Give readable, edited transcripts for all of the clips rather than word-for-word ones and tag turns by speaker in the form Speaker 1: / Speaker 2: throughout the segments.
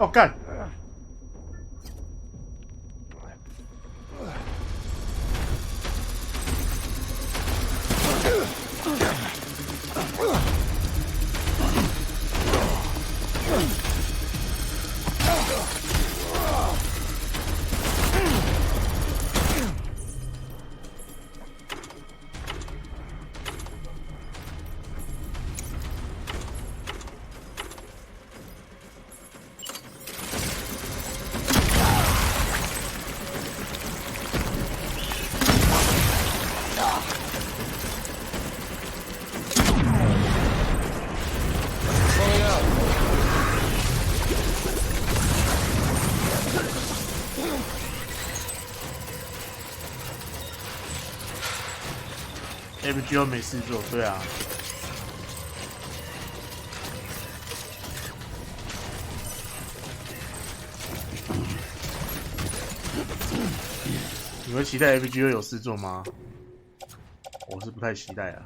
Speaker 1: 哦干！FGO 没事做，对啊。你会期待 FGO 有事做吗？我是不太期待啊。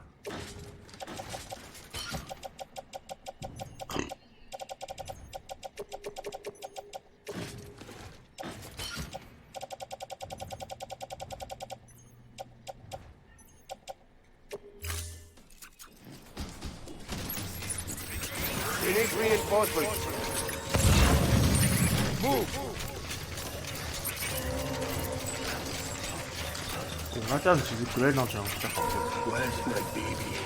Speaker 2: We need reinforcements. Move.
Speaker 1: 对，那这样子其实 Gray 闹墙比较好用。
Speaker 2: Where's my baby?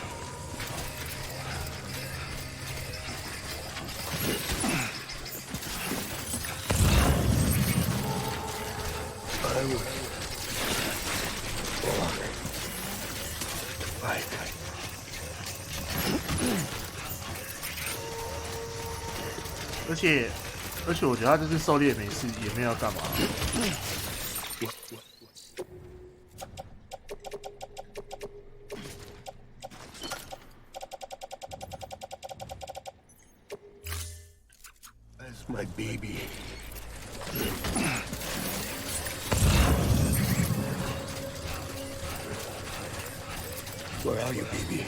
Speaker 2: I will fight.
Speaker 1: 而且我觉得他这次狩猎没事，也没有要干嘛。
Speaker 2: That's my baby. Where are you, baby?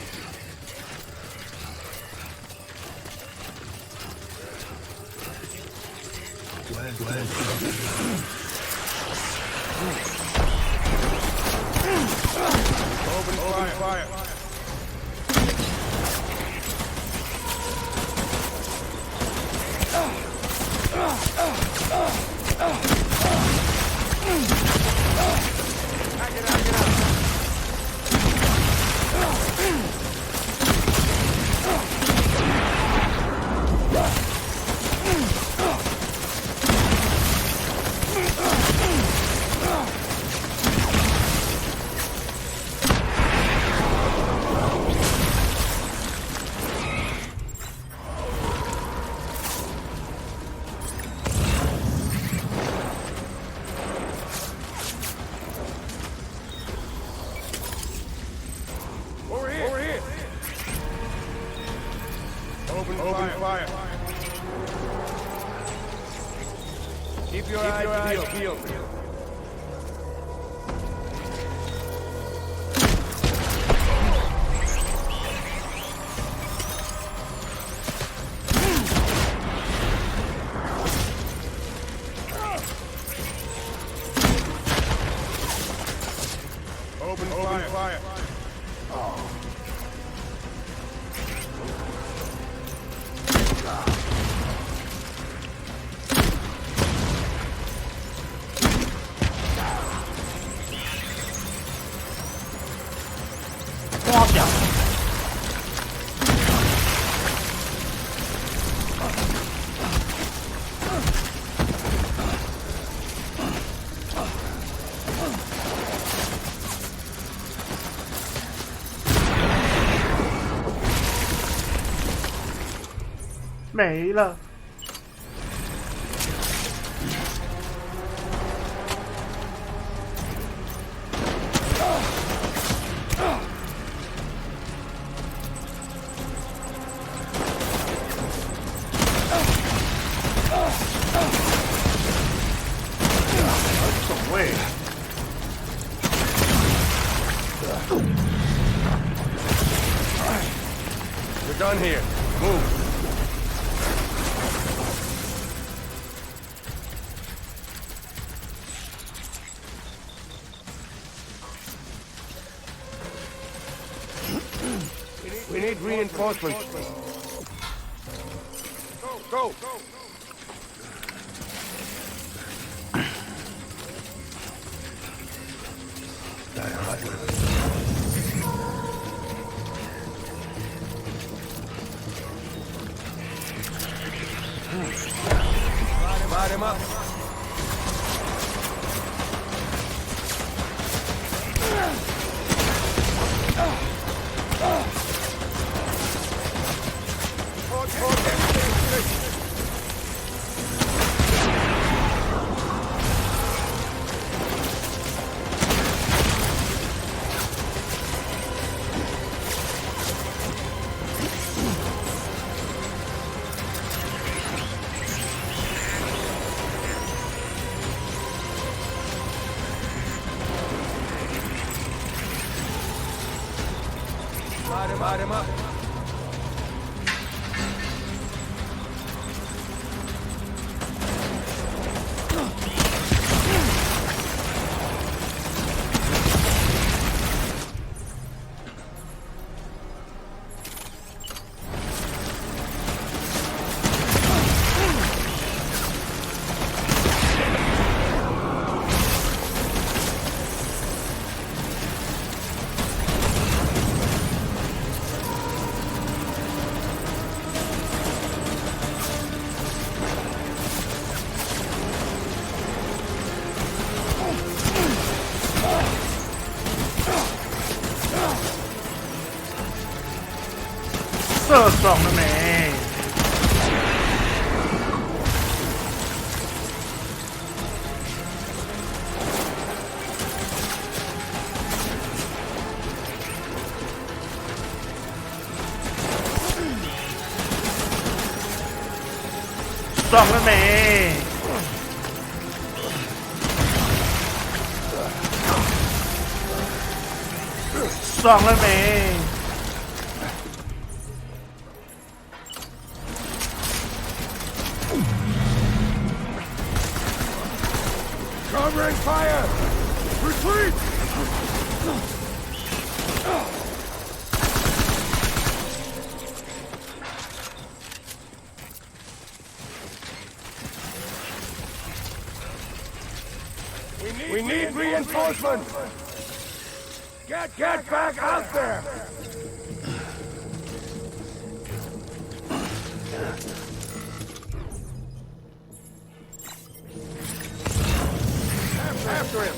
Speaker 2: Open fire. Over here. Open fire. Keep your eyes peeled. Open fire. Oh.
Speaker 1: 花奖。没了。喂。
Speaker 2: We're done here. Move. We need reinforcements. Go. Light him up. Light him up.
Speaker 1: 射爽了没？爽了没？爽了没？
Speaker 2: Covering fire! Retreat! We need reinforcement! Get back out there! After him!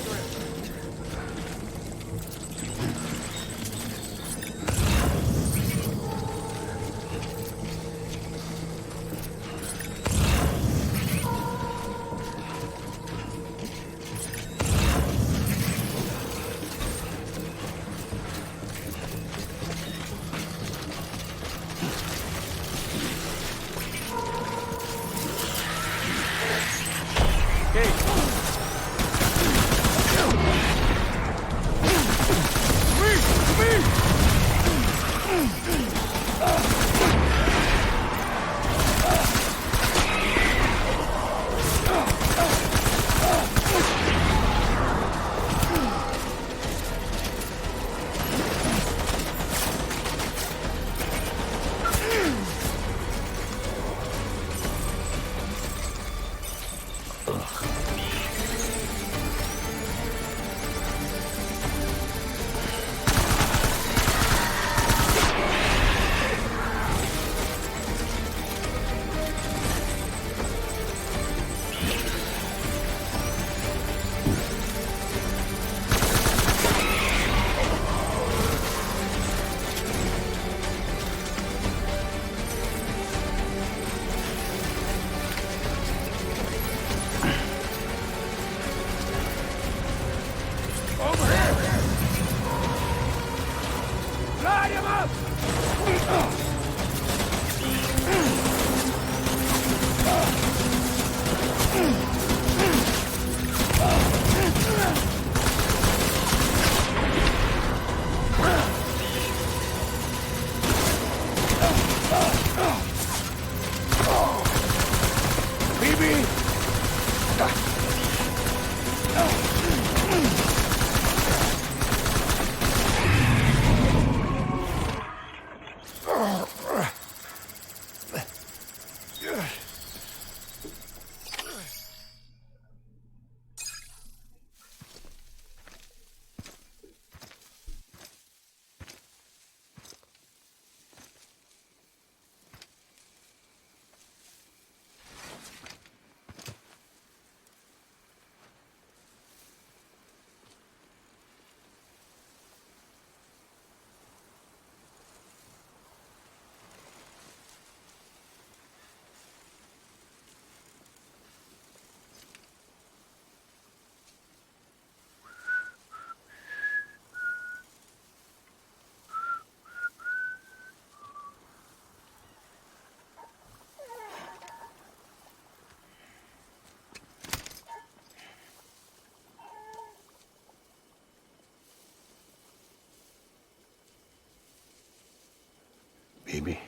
Speaker 3: Baby,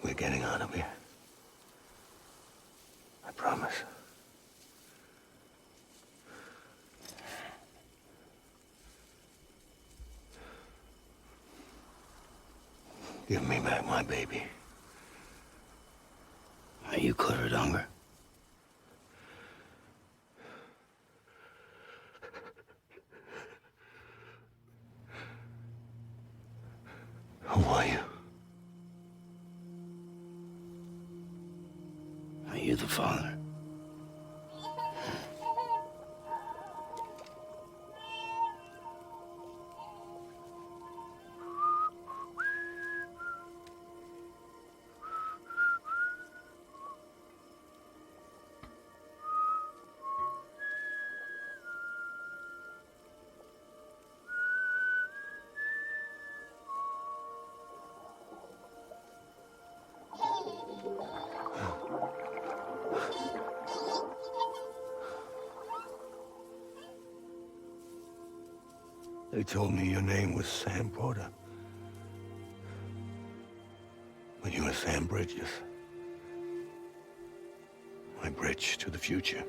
Speaker 3: we're getting out of here. I promise. Give me back my baby. Are you cleared, Unger? Who are you? Are you the father? They told me your name was Sam Porter. But you were Sam Bridges. My bridge to the future.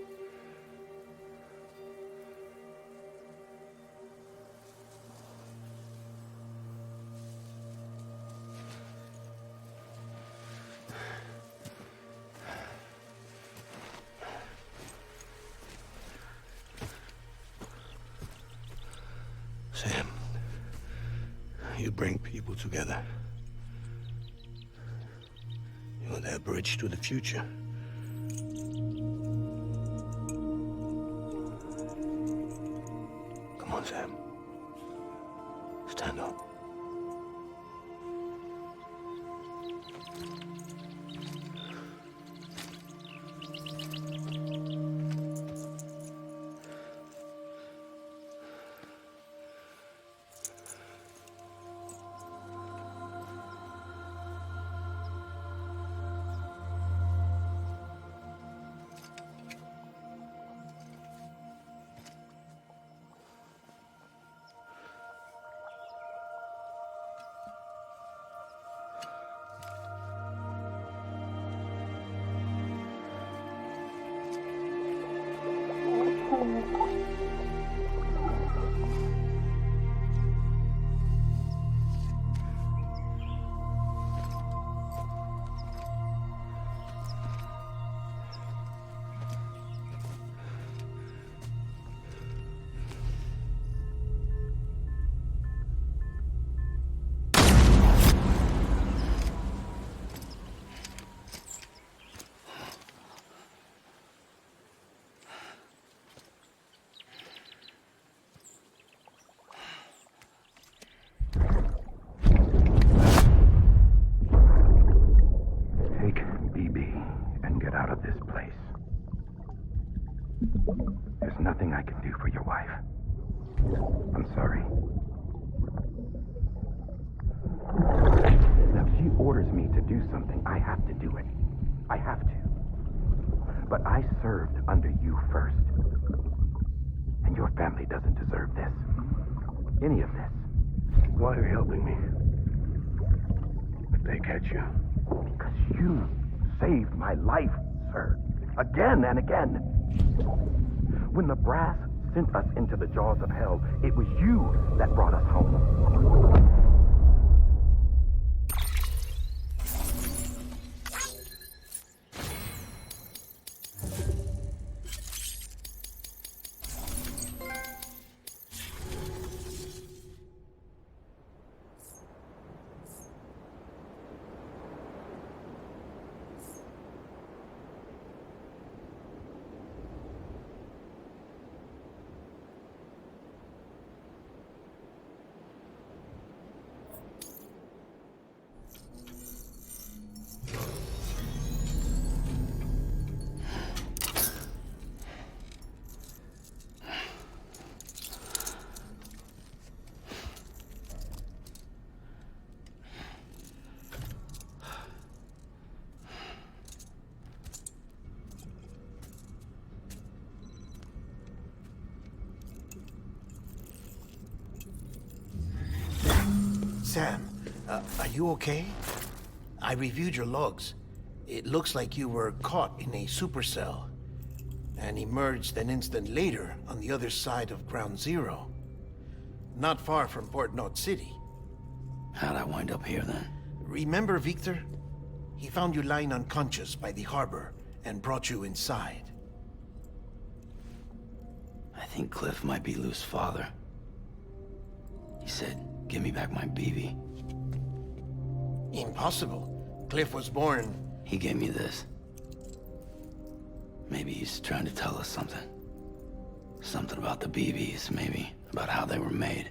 Speaker 3: Sam, you bring people together. You're their bridge to the future. Come on, Sam. Stand up. There's nothing I can do for your wife. I'm sorry. Now, if she orders me to do something, I have to do it. I have to. But I served under you first. And your family doesn't deserve this. Any of this. Why are you helping me? If they catch you.
Speaker 2: Because you saved my life, sir. Again and again. When the brass sent us into the jaws of hell, it was you that brought us home.
Speaker 4: Sam, Are you okay? I reviewed your logs. It looks like you were caught in a supercell and emerged an instant later on the other side of Ground Zero. Not far from Port Knot City.
Speaker 5: How'd I wind up here then?
Speaker 4: Remember Victor? He found you lying unconscious by the harbor and brought you inside.
Speaker 5: I think Cliff might be Lou's father. He said, give me back my BB.
Speaker 4: Impossible. Cliff was born...
Speaker 5: He gave me this. Maybe he's trying to tell us something. Something about the BBs, maybe. About how they were made.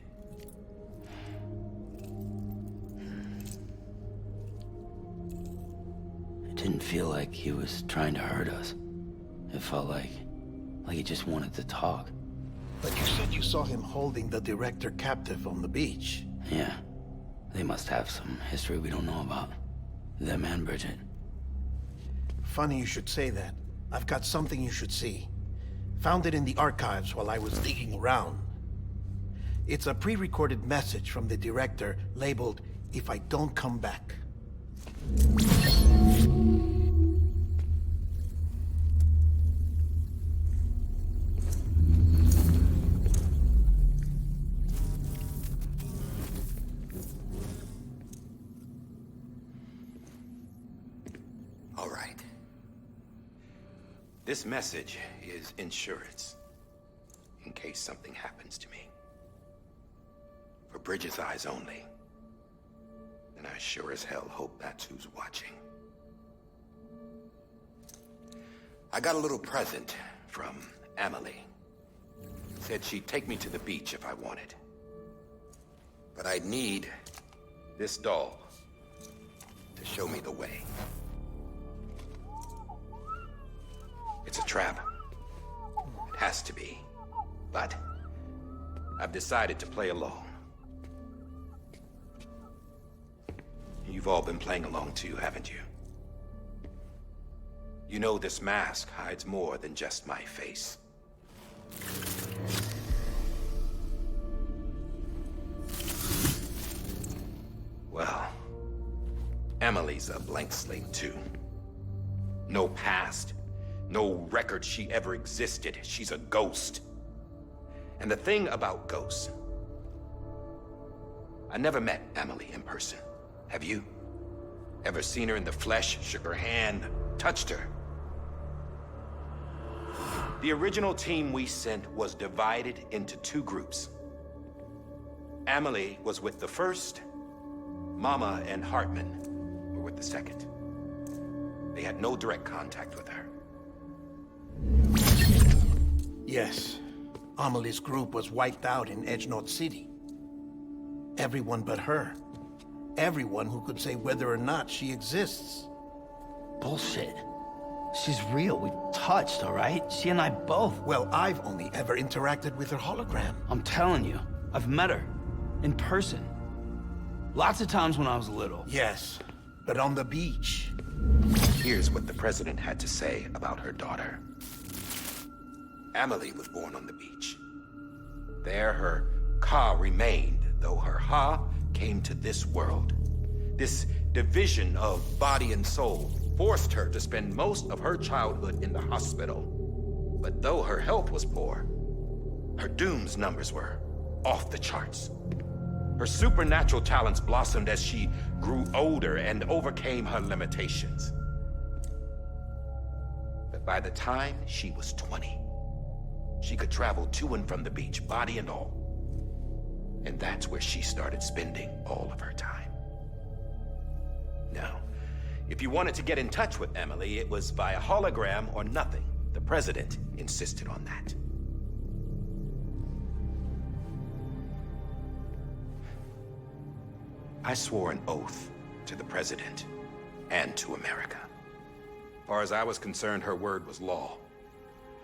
Speaker 5: It didn't feel like he was trying to hurt us. It felt like he just wanted to talk.
Speaker 4: But you said you saw him holding the director captive on the beach.
Speaker 5: Yeah. They must have some history we don't know about. Them and Bridget.
Speaker 4: Funny you should say that. I've got something you should see. Found it in the archives while I was digging around. It's a pre-recorded message from the director labeled, "If I don't come back."
Speaker 3: All right. This message is insurance, in case something happens to me. For Bridget's eyes only. And I sure as hell hope that's who's watching. I got a little present from Amelie. Said she'd take me to the beach if I wanted. But I'd need this doll to show me the way. It's a trap. It has to be. But I've decided to play along. You've all been playing along too, haven't you? You know this mask hides more than just my face. Well, Emily's a blank slate too. No past. No record she ever existed. She's a ghost. And the thing about ghosts... I never met Emily in person. Have you? Ever seen her in the flesh, shook her hand, touched her? The original team we sent was divided into two groups. Emily was with the first. Mama and Hartman were with the second. They had no direct contact with her.
Speaker 4: Yes. Amelie's group was wiped out in Edge Knot City. Everyone but her. Everyone who could say whether or not she exists.
Speaker 5: Bullshit. She's real. We've touched, all right? She and I both.
Speaker 4: Well, I've only ever interacted with her hologram.
Speaker 5: I'm telling you, I've met her. In person. Lots of times when I was little.
Speaker 4: Yes, but on the beach.
Speaker 3: Here's what the president had to say about her daughter. Amelie was born on the beach. There her Ka remained, though her Ha came to this world. This division of body and soul forced her to spend most of her childhood in the hospital. But though her health was poor, her Doom's numbers were off the charts. Her supernatural talents blossomed as she grew older and overcame her limitations. But by the time she was 20, she could travel to and from the beach, body and all. And that's where she started spending all of her time. Now, if you wanted to get in touch with Emily, it was via hologram or nothing. The president insisted on that. I swore an oath to the president and to America. As far as I was concerned, her word was law.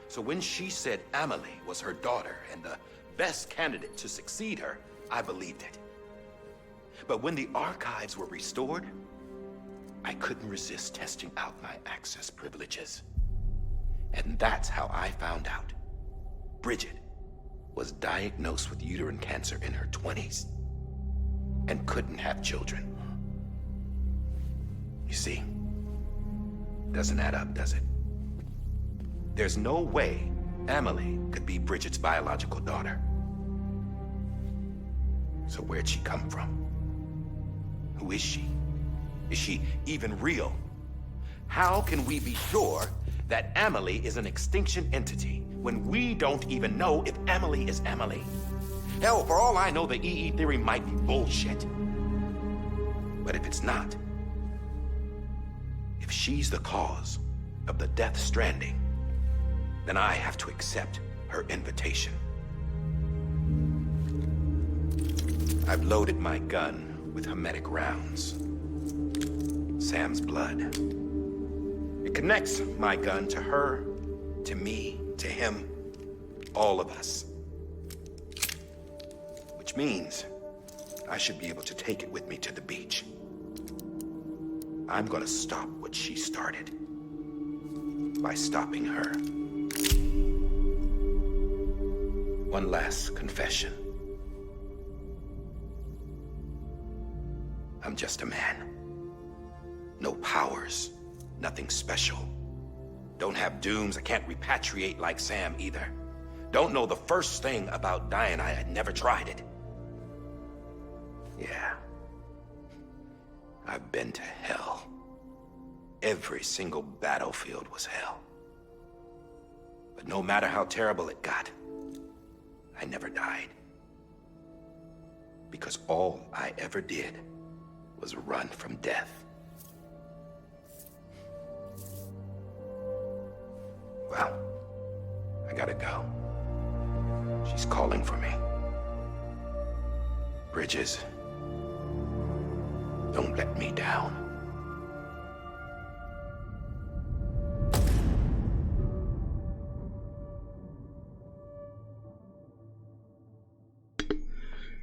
Speaker 3: So when she said Amelie was her daughter and the best candidate to succeed her, I believed it. But when the archives were restored, I couldn't resist testing out my access privileges. And that's how I found out. Bridget was diagnosed with uterine cancer in her 20s and couldn't have children. You see, doesn't add up, does it? There's no way Emily could be Bridget's biological daughter. So where'd she come from? Who is she? Is she even real? How can we be sure that Emily is an extinction entity when we don't even know if Emily is Emily? Hell, for all I know, the EE theory might be bullshit. But if it's not, if she's the cause of the Death Stranding, then I have to accept her invitation. I've loaded my gun with hermetic rounds. Sam's blood. It connects my gun to her, to me, to him, all of us. Which means I should be able to take it with me to the beach. I'm gonna stop what she started by stopping her. One last confession. I'm just a man. No powers, nothing special. Don't have dooms, I can't repatriate like Sam either. Don't know the first thing about dying, I had never tried it. Yeah. I've been to hell. Every single battlefield was hell. But no matter how terrible it got, I never died. Because all I ever did was run from death. Well, I gotta go. She's calling for me. Bridges, don't let me down.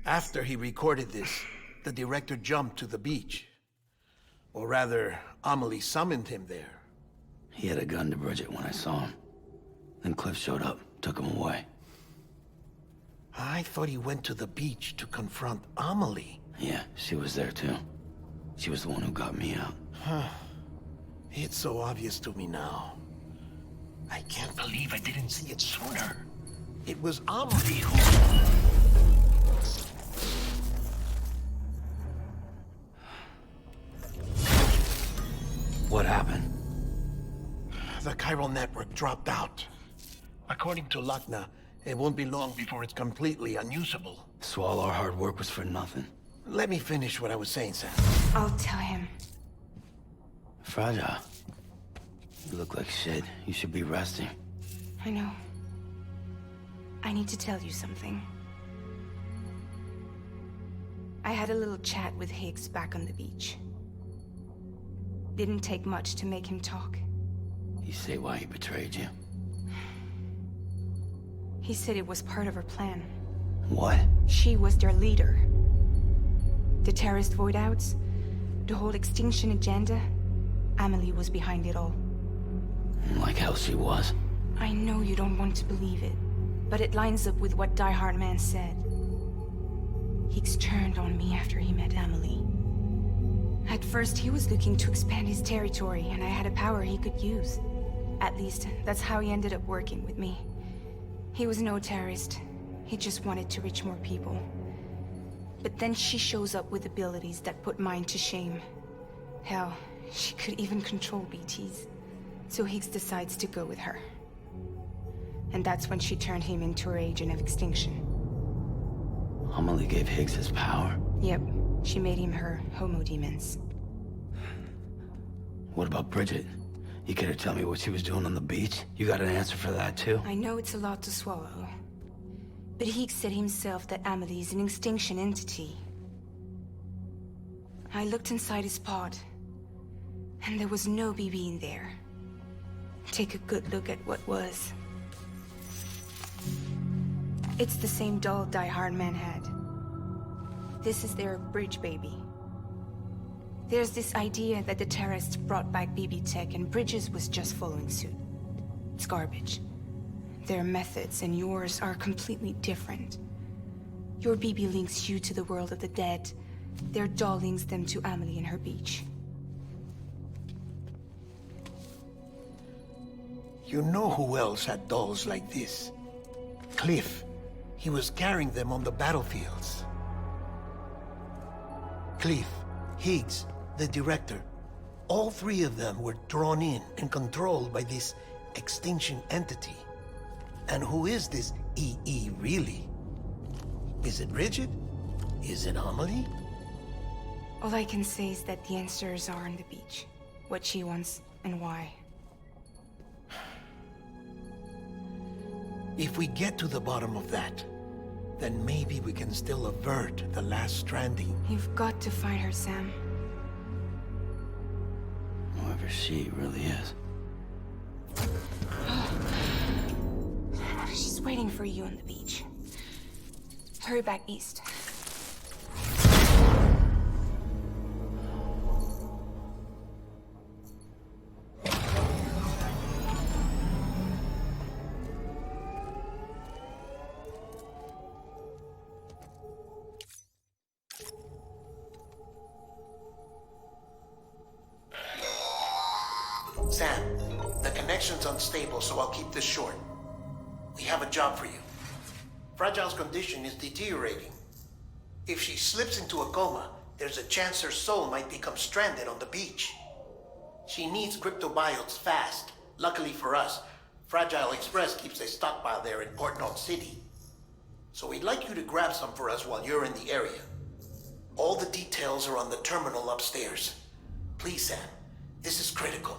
Speaker 4: After he recorded this, the director jumped to the beach. Or rather, Amelie summoned him there.
Speaker 5: He had a gun to Bridget when I saw him. Then Cliff showed up, took him away.
Speaker 4: I thought he went to the beach to confront Amelie.
Speaker 5: Yeah, she was there too. She was the one who got me out.
Speaker 4: It's so obvious to me now. I can't believe I didn't see it sooner. It was Amelie who...
Speaker 5: What happened?
Speaker 4: The chiral network dropped out. According to Lachna, it won't be long before it's completely unusable.
Speaker 5: So all our hard work was for nothing.
Speaker 4: Let me finish what I was saying, Sam.
Speaker 6: I'll tell him.
Speaker 5: Fragile. You look like shit. You should be resting.
Speaker 6: I know. I need to tell you something. I had a little chat with Higgs back on the beach. Didn't take much to make him talk.
Speaker 5: You say why he betrayed you?
Speaker 6: He said it was part of her plan.
Speaker 5: What?
Speaker 6: She was their leader. The terrorist void-outs, the whole extinction agenda, Amelie was behind it all.
Speaker 5: Like hell she was.
Speaker 6: I know you don't want to believe it, but it lines up with what Die Hard Man said. Higgs turned on me after he met Amelie. At first, he was looking to expand his territory, and I had a power he could use. At least, that's how he ended up working with me. He was no terrorist. He just wanted to reach more people. But then she shows up with abilities that put mine to shame. Hell, she could even control BTs. So Higgs decides to go with her. And that's when she turned him into her agent of extinction.
Speaker 5: Amelie gave Higgs his power?
Speaker 6: Yep. She made him her homo demons.
Speaker 5: What about Bridget? You care to tell me what she was doing on the beach? You got an answer for that too?
Speaker 6: I know it's a lot to swallow. But he said himself that Amelie is an extinction entity. I looked inside his pod, and there was no BB in there. Take a good look at what was. It's the same doll Die Hard Man had. This is their bridge baby. There's this idea that the terrorists brought back BB tech and Bridges was just following suit. It's garbage. Their methods and yours are completely different. Your BB links you to the world of the dead. Their doll links them to Amelie and her beach.
Speaker 4: You know who else had dolls like this? Cliff. He was carrying them on the battlefields. Cliff, Higgs, the director. All three of them were drawn in and controlled by this extinction entity. And who is this EE really? Is it Bridget? Is it Amelie?
Speaker 6: All I can say is that the answers are on the beach. What she wants and why.
Speaker 4: If we get to the bottom of that, then maybe we can still avert the last stranding.
Speaker 6: You've got to find her, Sam.
Speaker 5: Whoever she really is.
Speaker 6: She's waiting for you on the beach. Hurry back east.
Speaker 4: Sam, the connection's unstable, so I'll keep this short. We have a job for you. Fragile's condition is deteriorating. If she slips into a coma, there's a chance her soul might become stranded on the beach. She needs cryptobiotes fast. Luckily for us, Fragile Express keeps a stockpile there in Port North City. So we'd like you to grab some for us while you're in the area. All the details are on the terminal upstairs. Please, Sam, this is critical.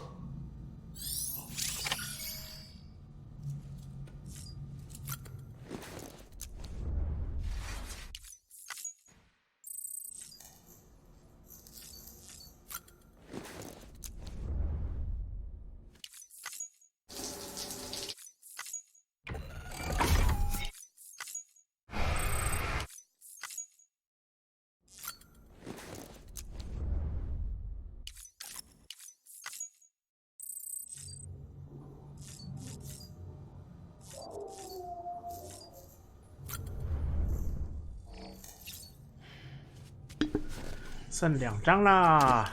Speaker 1: 剩2张啦。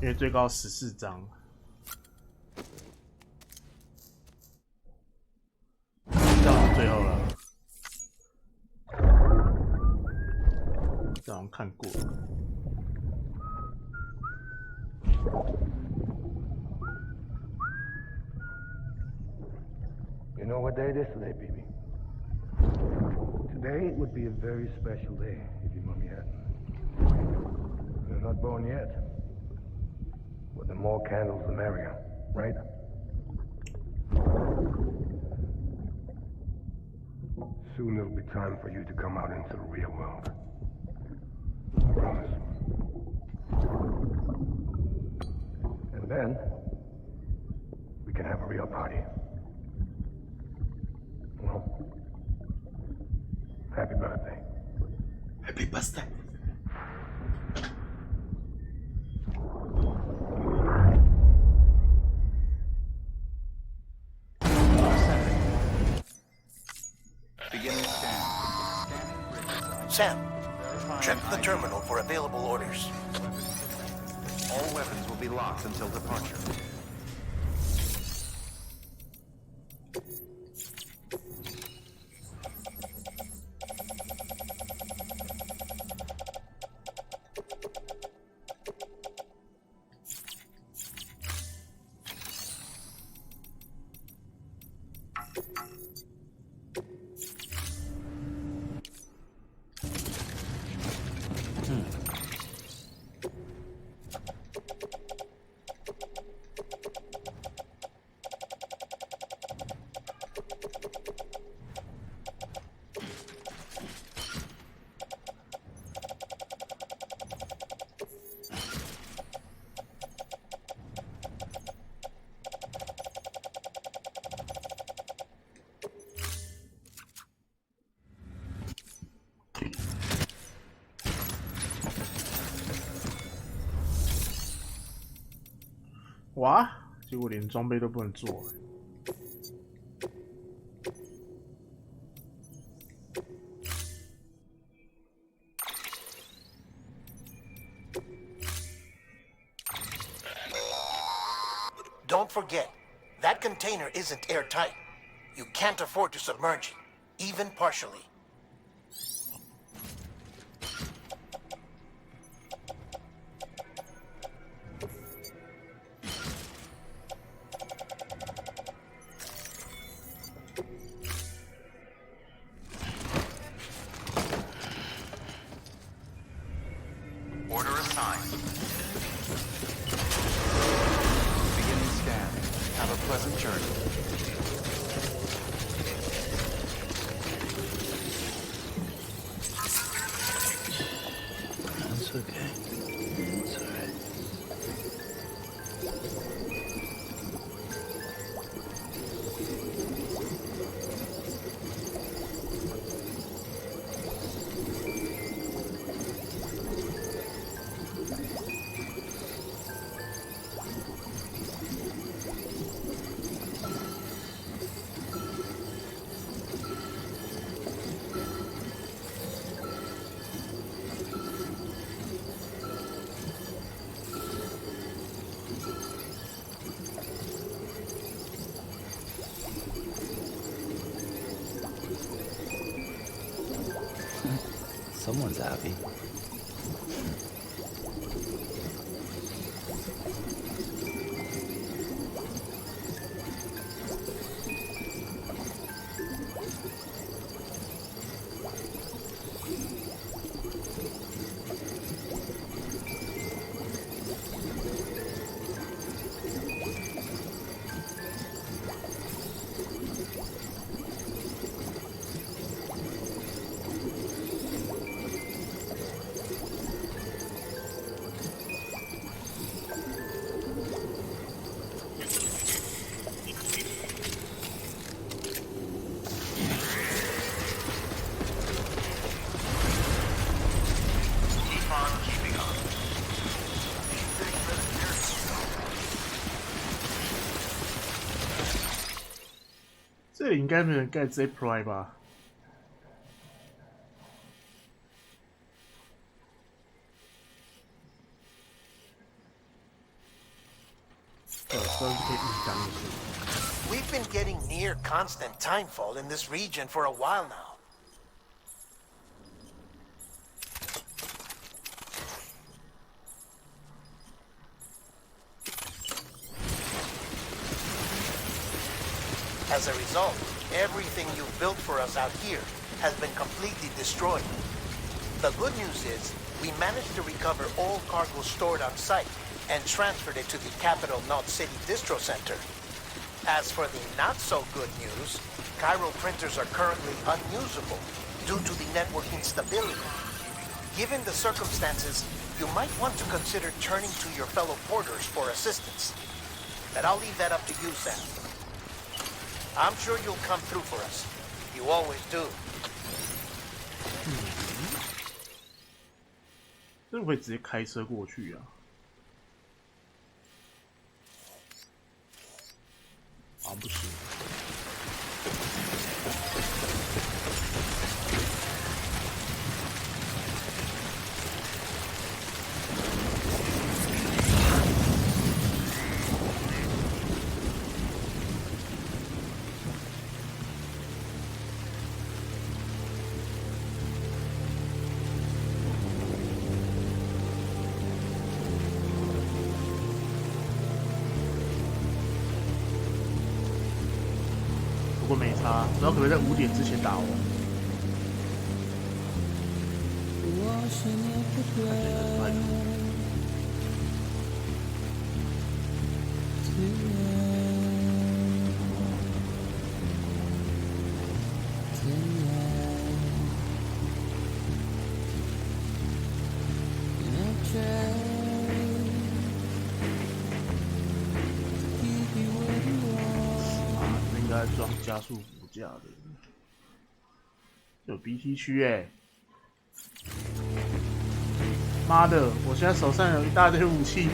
Speaker 1: 因为最高14张。这样最后了。这好像看过了。
Speaker 3: You know what day it is today, baby? Today would be a very special day if your mommy hadn't. You're not born yet. But the more candles, the merrier, right? Soon it'll be time for you to come out into the real world. I promise. And then, we can have a real party. Well, happy birthday.
Speaker 1: Happy birthday.
Speaker 2: Beginning scan.
Speaker 4: Sam, check the terminal for available orders.
Speaker 2: All weapons will be locked until departure.
Speaker 1: 哇！结果连装备都不能做。
Speaker 4: forget, that container isn't airtight. You can't afford to submerge it, even partially.
Speaker 2: Order assigned. Beginning scan. Have a pleasant journey.
Speaker 5: That's okay. It's alright. Someone's happy.
Speaker 2: Keeping on.
Speaker 1: 这里应该没有人盖 Zipline 吧？算是可以预当一下。
Speaker 4: We've been getting near constant timefall in this region for a while now. As a result, everything you've built for us out here has been completely destroyed. The good news is, we managed to recover all cargo stored on site and transferred it to the capital Knot City Distro Center. As for the not-so-good news, Cairo printers are currently unusable due to the network instability. Given the circumstances, you might want to consider turning to your fellow porters for assistance. But I'll leave that up to you, Sam. I'm sure you'll come through for us. You always do.
Speaker 1: 这会直接开车过去啊？好像不行。不过没差，不知道可不可以在5点之前打完。应该装加速辅架的，有 BT 区欸。妈的！我现在手上有一大堆武器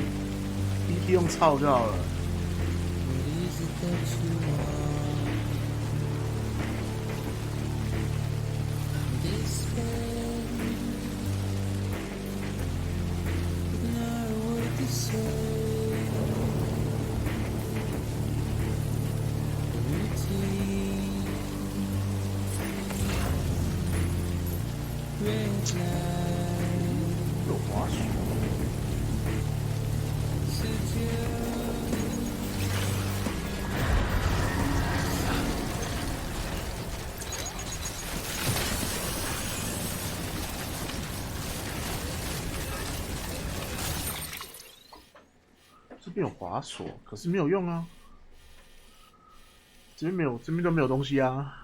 Speaker 1: ，BT 用操就好了。有滑雪。这边有滑索，可是没有用啊。这边没有，这边都没有东西啊。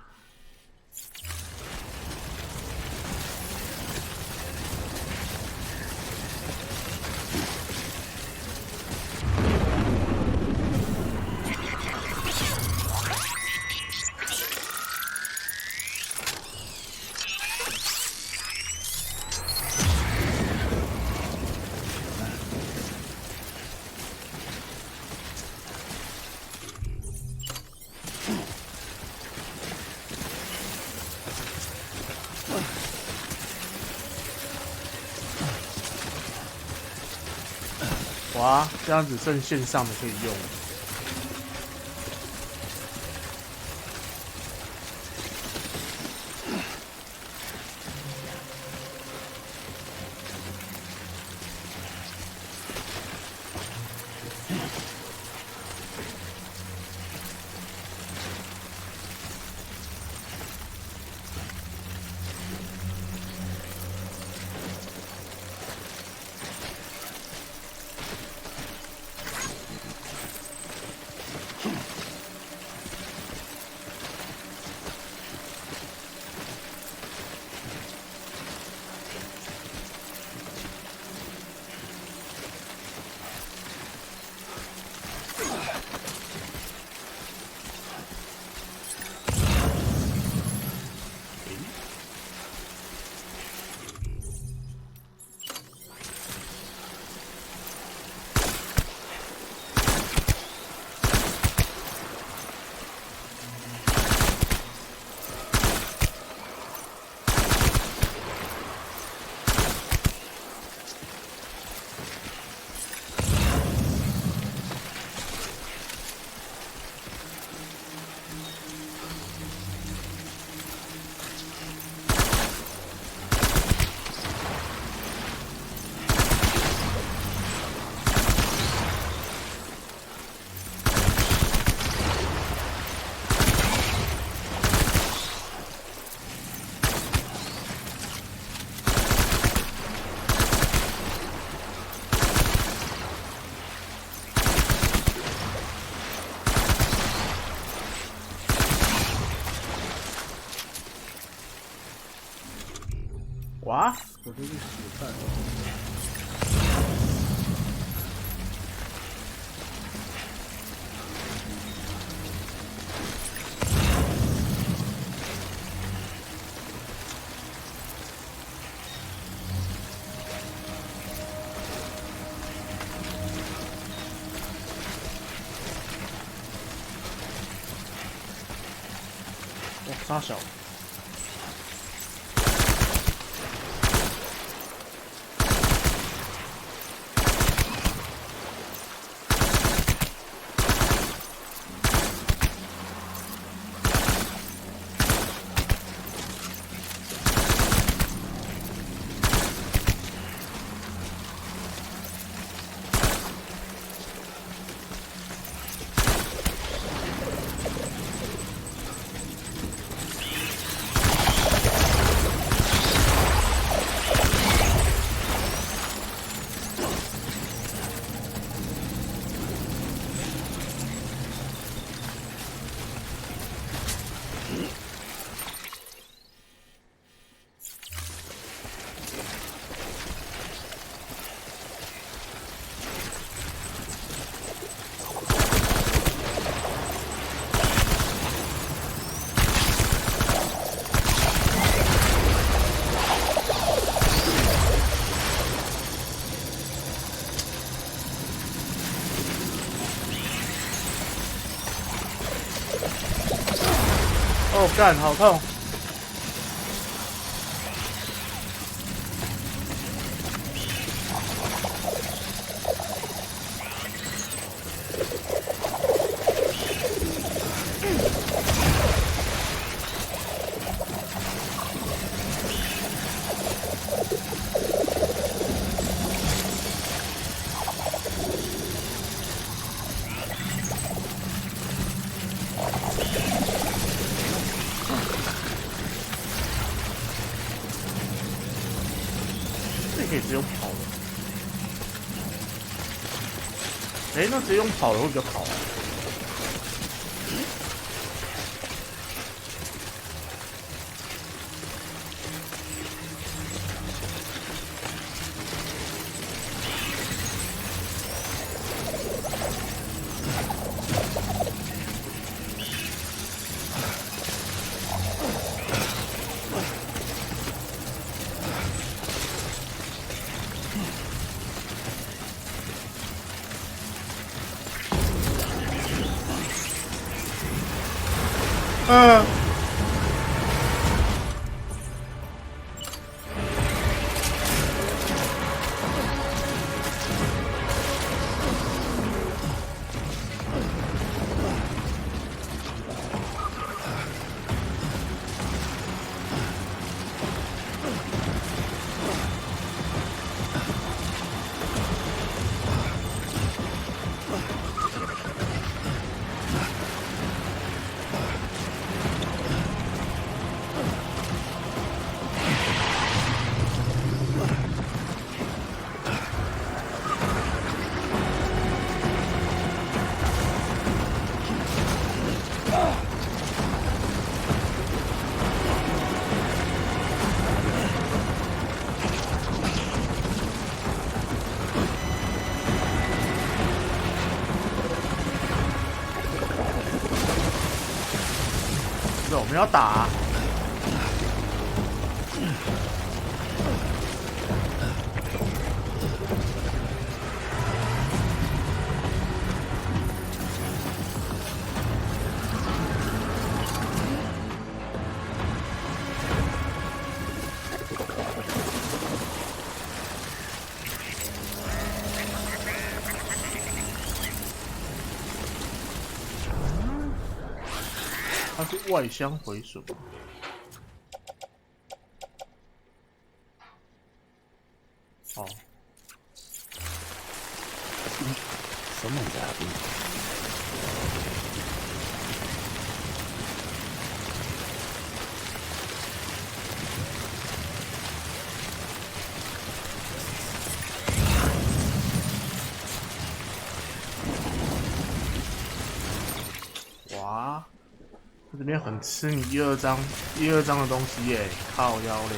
Speaker 1: 哇，这样子剩线上的可以用。哇，我这是血战。哇，杀小。哦，干，好痛！可以直接用跑的。哎，那直接用跑的会比较好啊。是我们要打啊。它是外箱回损。哦。
Speaker 5: Someone's happy.
Speaker 1: 哇，这边很吃你第二章的东西耶，靠腰嘞。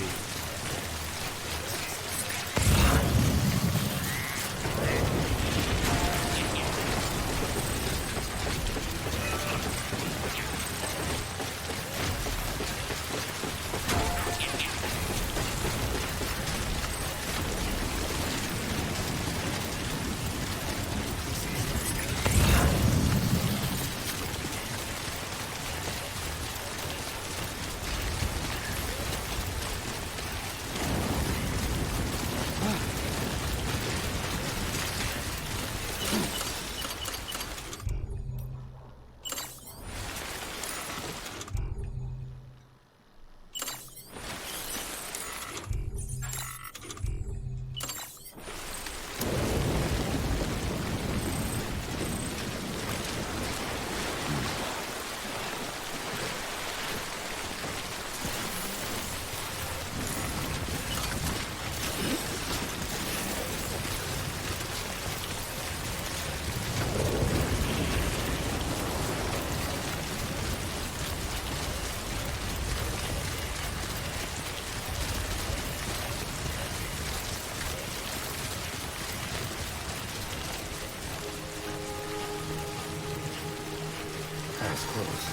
Speaker 5: That's close.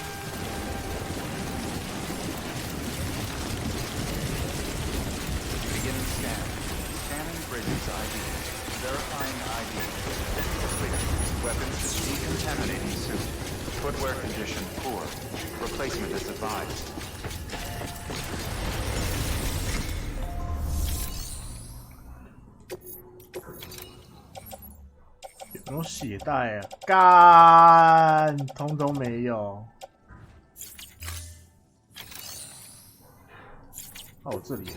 Speaker 7: Beginning scan. Scanning Bridges ID. Verifying ID. Clear. Weapons decontaminating suit. Footwear condition poor. Replacement is advised.
Speaker 1: 有没有血袋啊？干，通通没有。哦，这里。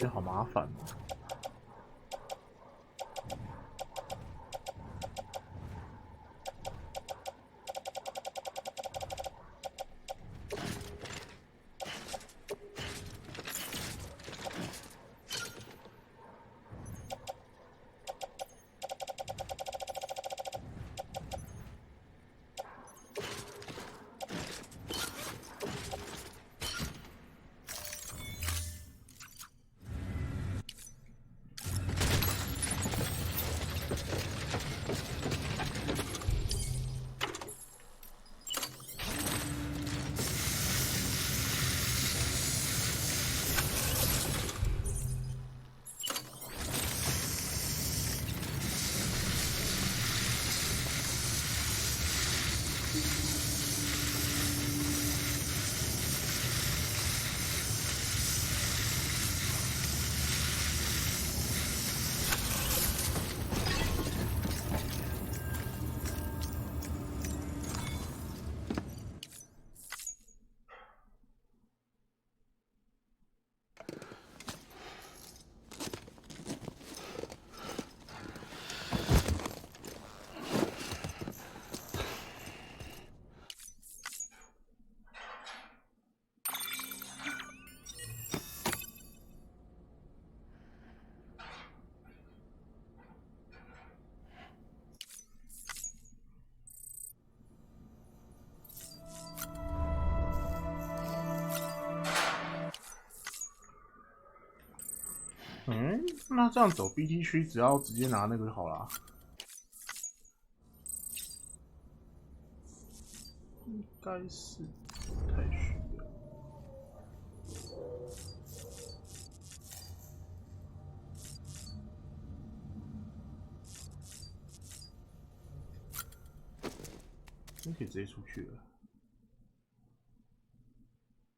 Speaker 1: 边好麻烦哦。那这样走 BT 区，只要直接拿那个就好啦。应该是不太需要。你可以直接出去了。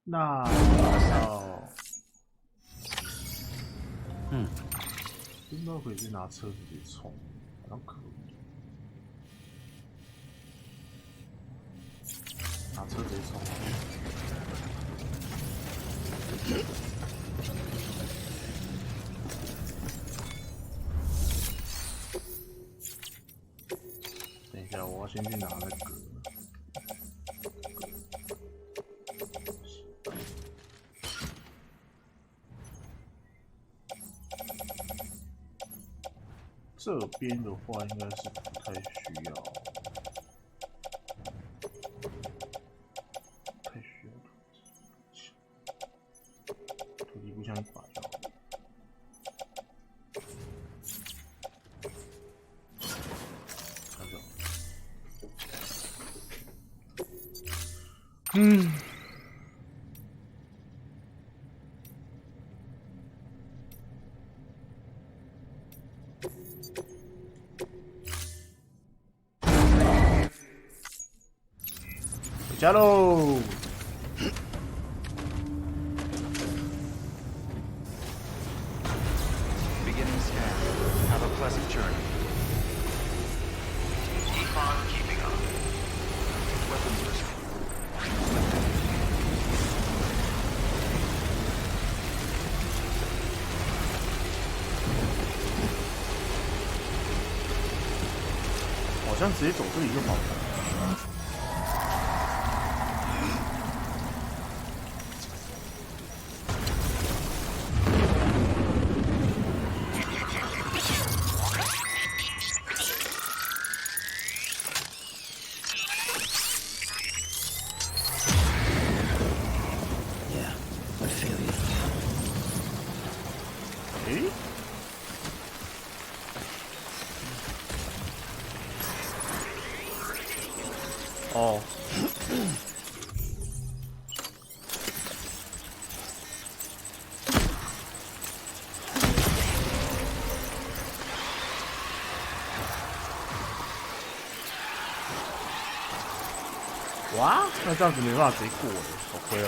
Speaker 1: 那要，不知道可以去拿车直接冲，好像可以。拿车直接冲。等一下，我要先去拿那个。这边的话，应该是不太需要，土地不像一把就好。回家喽！
Speaker 7: Beginning scan. Have a pleasant journey. Decon keeping up. Weapons restored.
Speaker 1: 好像直接走这里就好了。哦，哇，那这样子没办法直接过了，好亏哦。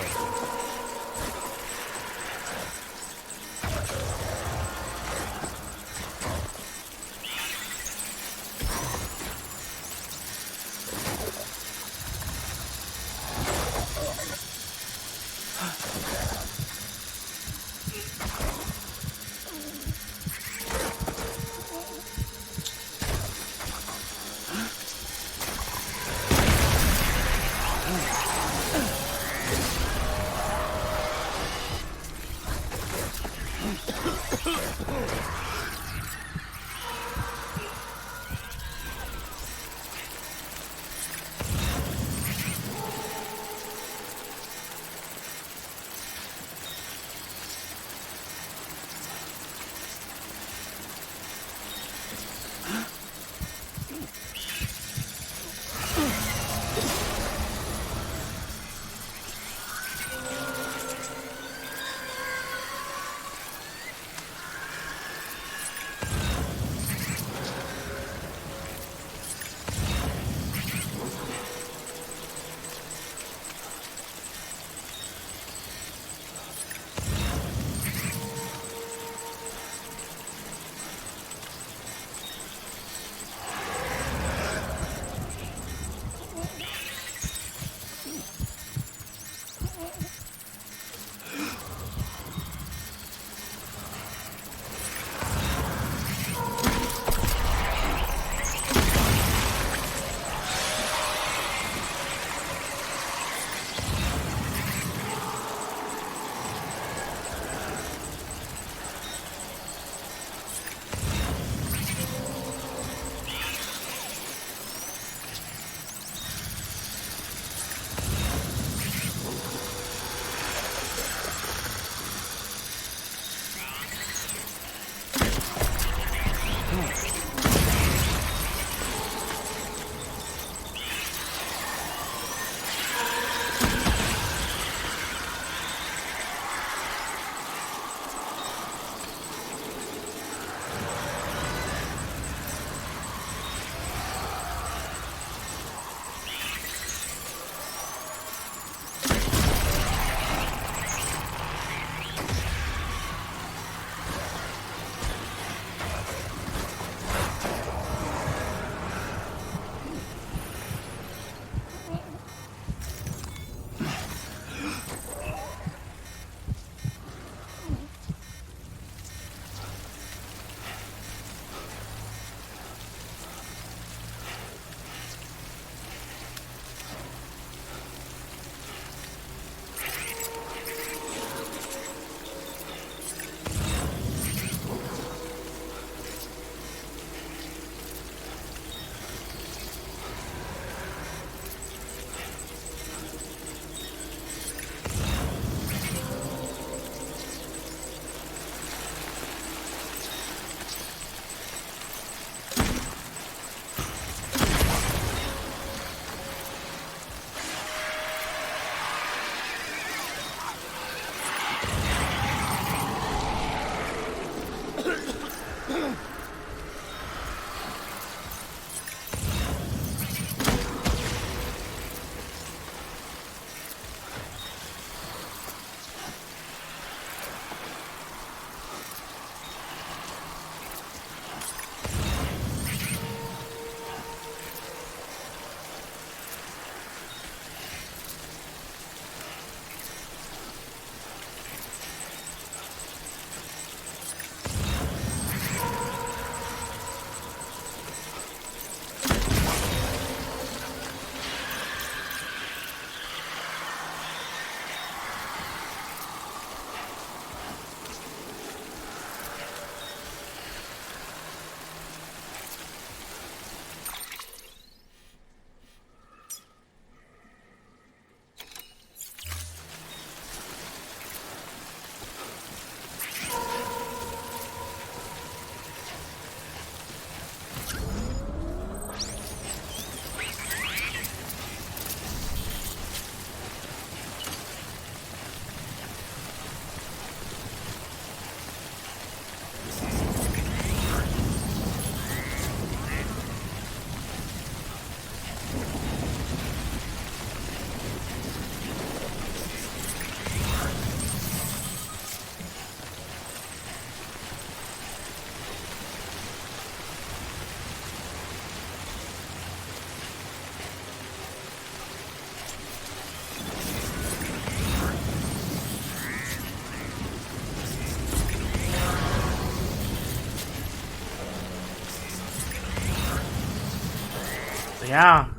Speaker 1: 怎样？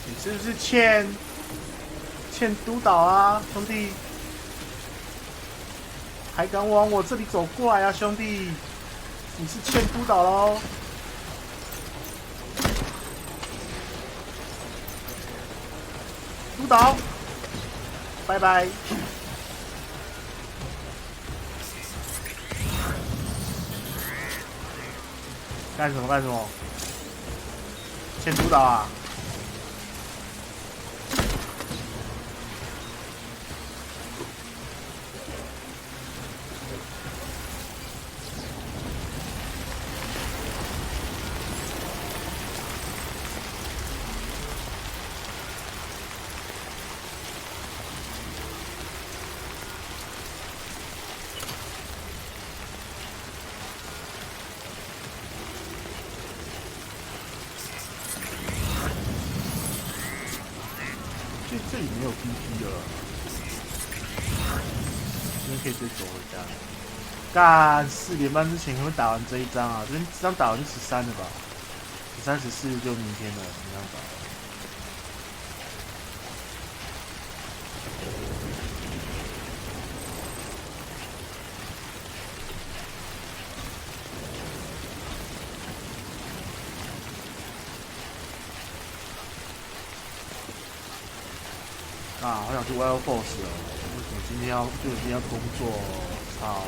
Speaker 1: 你是不是欠督导啊，兄弟？还敢往我这里走过来啊，兄弟！你是欠督导喽！督导，拜拜！干什么干什么？欠督导啊！这里没有 PP 了，今天可以直接走回家。干4点半之前可不可以打完这一章啊？这张打完就13了吧？13、14就明天了，没办法。啊，好想去 Wild Force 哦！为什么今天要工作？操！